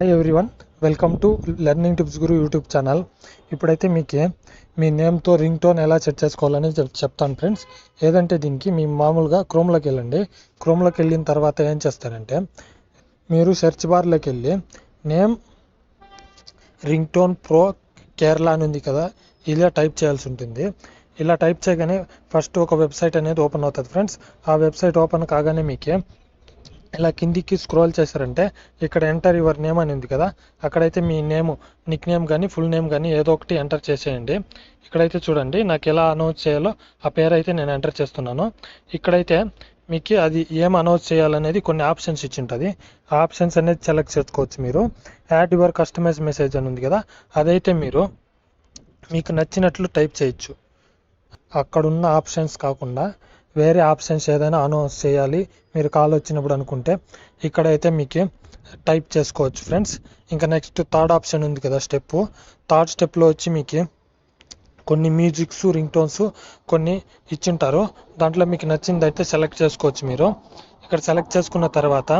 Hi everyone, welcome to learning tips Guru YouTube channel. ఇప్పుడైతే మీకు మీ నేమ్తో ring tone ఎలా set చేసుకోవాలని చెప్తాను ఫ్రెండ్స్. ఏదంటే దీనికి మీ మామూలుగా క్రోమ్లోకి వెళ్ళండి. క్రోమ్లోకి వెళ్ళిన తర్వాత ఏం చేస్తారంటే మీరు సెర్చ్ బార్లోకి వెళ్ళి name ring tone pro Kerala అని ఉంది కదా, ఇలా టైప్ చేయాల్సి ఉంటుంది. ఇలా టైప్ చేయగానే ఫస్ట్ ఒక వెబ్సైట్ అనేది ఓపెన్ అవుతుంది ఫ్రెండ్స్. ఆ వెబ్సైట్ ఓపెన్ కాగానే మీకు ఇలా కిందికి స్క్రోల్ చేశారంటే ఇక్కడ ఎంటర్ యువర్ నేమ్ అని ఉంది కదా, అక్కడైతే మీ నేమ్, నిక్ నేమ్ కానీ ఫుల్ నేమ్ కానీ ఏదో ఒకటి ఎంటర్ చేసేయండి. ఇక్కడైతే చూడండి, నాకు ఎలా అనౌన్స్ చేయాలో ఆ పేరు అయితే నేను ఎంటర్ చేస్తున్నాను. ఇక్కడైతే మీకు అది ఏం అనౌన్స్ చేయాలనేది కొన్ని ఆప్షన్స్ ఇచ్చి ఉంటుంది. ఆ ఆప్షన్స్ అనేది సెలెక్ట్ చేసుకోవచ్చు. మీరు యాడ్ యువర్ కస్టమైజ్ మెసేజ్ అని ఉంది కదా, అదైతే మీరు మీకు నచ్చినట్లు టైప్ చేయొచ్చు. అక్కడున్న ఆప్షన్స్ కాకుండా వేరే ఆప్షన్స్ ఏదైనా అనౌన్స్ చేయాలి మీరు కాల్ వచ్చినప్పుడు అనుకుంటే ఇక్కడైతే మీకు టైప్ చేసుకోవచ్చు ఫ్రెండ్స్. ఇంకా నెక్స్ట్ థర్డ్ ఆప్షన్ ఉంది కదా, థర్డ్ స్టెప్లో వచ్చి మీకు కొన్ని మ్యూజిక్స్, రింగ్ టోన్స్ కొన్ని ఇచ్చింటారు. దాంట్లో మీకు నచ్చింది అయితే సెలెక్ట్ చేసుకోవచ్చు. మీరు ఇక్కడ సెలెక్ట్ చేసుకున్న తర్వాత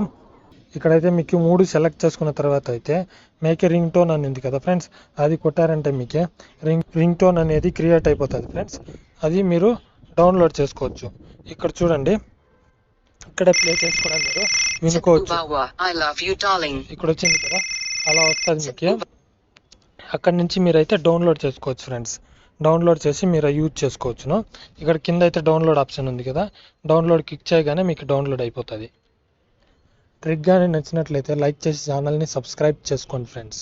ఇక్కడైతే మీకు 3 సెలెక్ట్ చేసుకున్న తర్వాత అయితే మేక్ ఏ రింగ్ టోన్ అని ఉంది కదా ఫ్రెండ్స్, అది కొట్టారంటే మీకు రింగ్ టోన్ అనేది క్రియేట్ అయిపోతుంది ఫ్రెండ్స్. అది మీరు డౌన్లోడ్ చేసుకోవచ్చు. ఇక్కడ చూడండి, ఇక్కడ ప్లే చేసుకుని మీరు వినుకోవచ్చు. ఇక్కడ వచ్చింది కదా, అలా వస్తుంది మీకు. అక్కడి నుంచి మీరైతే డౌన్లోడ్ చేసుకోవచ్చు ఫ్రెండ్స్. డౌన్లోడ్ చేసి మీరు యూజ్ చేసుకోవచ్చును. ఇక్కడ కింద అయితే డౌన్లోడ్ ఆప్షన్ ఉంది కదా, డౌన్లోడ్ క్లిక్ చేయగానే మీకు డౌన్లోడ్ అయిపోతుంది. ట్రిక్ కానీ నచ్చినట్లయితే లైక్ చేసి ఛానల్ని సబ్స్క్రైబ్ చేసుకోండి ఫ్రెండ్స్.